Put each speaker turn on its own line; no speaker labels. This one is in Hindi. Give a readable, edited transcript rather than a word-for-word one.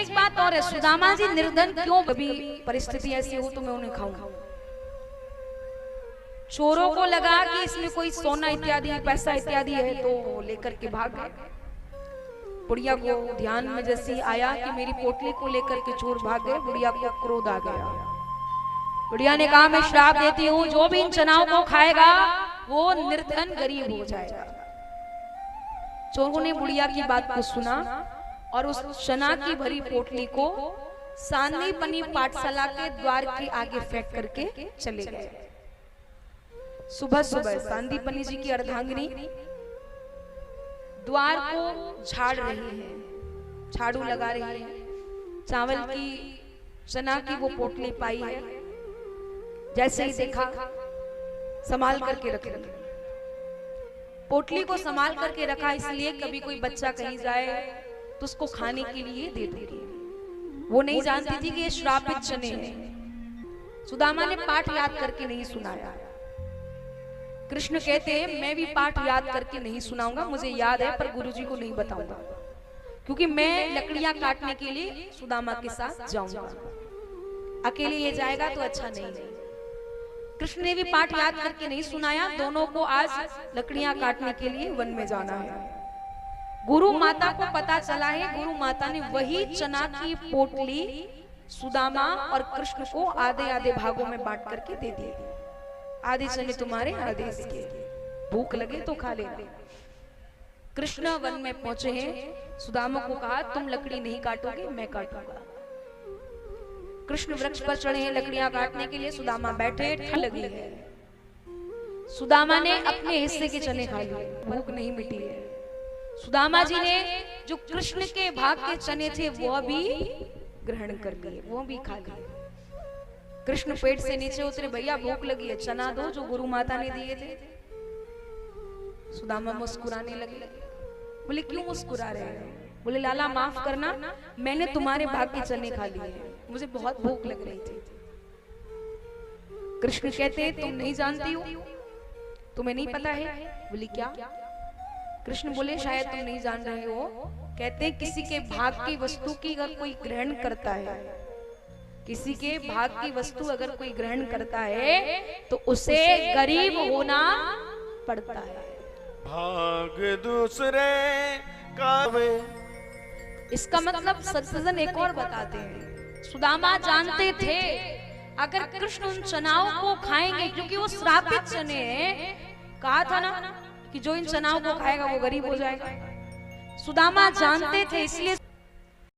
एक बात और है, सुदामा जी निर्धन क्यों? कभी परिस्थिति ऐसी हो तो मैं उन्हें खाऊंगा। चोरों को लगा कि इसमें कोई सोना इत्यादि पैसा इत्यादि है तो लेकर के भाग गए। बुढ़िया को ध्यान में जैसे आया कि मेरी पोटली को लेकर के चोर भाग गए, बुढ़िया को क्रोध आ गया। बुढ़िया ने कहा मैं श्राप देती हूँ, जो भी इन चनाओं को खाएगा वो निर्धन गरीब हो जाएगा। चोरों ने बुढ़िया की बात को सुना और उस चना की भरी पोटली को सांदीपनी पाठशाला के द्वार के आगे फेंक करके चले गए। सुबह सुबह सांदीपनी जी की अर्धांगिनी द्वार को झाड़ रही है, झाड़ू लगा रही है। चावल की चना की वो पोटली पाई है, जैसे ही देखा संभाल करके रख ली। पोटली को संभाल करके रखा इसलिए कभी कोई बच्चा कहीं जाए तो उसको खाने के लिए दे देगी। वो नहीं जानती थी कि ये श्रापित चने हैं। सुदामा ने पाठ याद करके नहीं सुनाया। कृष्ण कहते हैं मैं भी पाठ याद करके नहीं सुनाऊंगा, मुझे याद है पर गुरुजी को नहीं बताऊंगा, क्योंकि मैं लकड़ियां काटने के लिए सुदामा के साथ जाऊंगा। अकेले ये जाएगा तो अच्छा नहीं है। कृष्ण ने भी पाठ याद करके नहीं सुनाया। दोनों को आज लकड़ियां काटने के लिए वन में जाना है। गुरु माता को पता चला है, गुरु माता ने वही चना की पोटली सुदामा और कृष्ण को आधे आधे भागों में बांट करके दे दी। आधे चने तुम्हारे, आधे इसके, भूख लगे तो खा लेना। कृष्ण वन में पहुंचे हैं। सुदामा को कहा तुम लकड़ी नहीं काटोगे, मैं काटूंगा। कृष्ण वृक्ष पर चढ़े हैं लकड़ियां काटने के लिए। सुदामा बैठे, ठंड लगी है। सुदामा ने अपने हिस्से के चने खा लिए, भूख नहीं मिटी है। सुदामा जी ने जो कृष्ण के भाग के चने थे वो भी ग्रहण कर लिए, वो भी खा लिए। कृष्ण पेट से नीचे उतरे, भैया भूख लगी है, चना दो जो गुरु माता ने दिए थे। सुदामा मुस्कुराने लगे। बोले क्यों मुस्कुरा रहे हैं? बोले लाला माफ करना, मैंने तुम्हारे भाग के चने खा लिए, मुझे बहुत भूख लग रही थी। कृष्ण कहते तुम नहीं जानती हो, तुम्हें नहीं पता है? बोली क्या? कृष्ण बोले शायद तुम नहीं जान रहे हो। कहते किसी के भाग की वस्तु की अगर कोई ग्रहण करता है, किसी के भाग की वस्तु अगर कोई ग्रहण करता है तो उसे गरीब होना पड़ता है।
भाग दूसरे का वे।
इसका मतलब सत्संग एक और बताते हैं, सुदामा जानते थे अगर कृष्ण उन चनाओं को खाएंगे, क्योंकि वो श्रापित चने हैं, कहा था ना कि जो इन चनाओं को खाएगा वो गरीब हो जाएगा। सुदामा जानते थे, इसलिए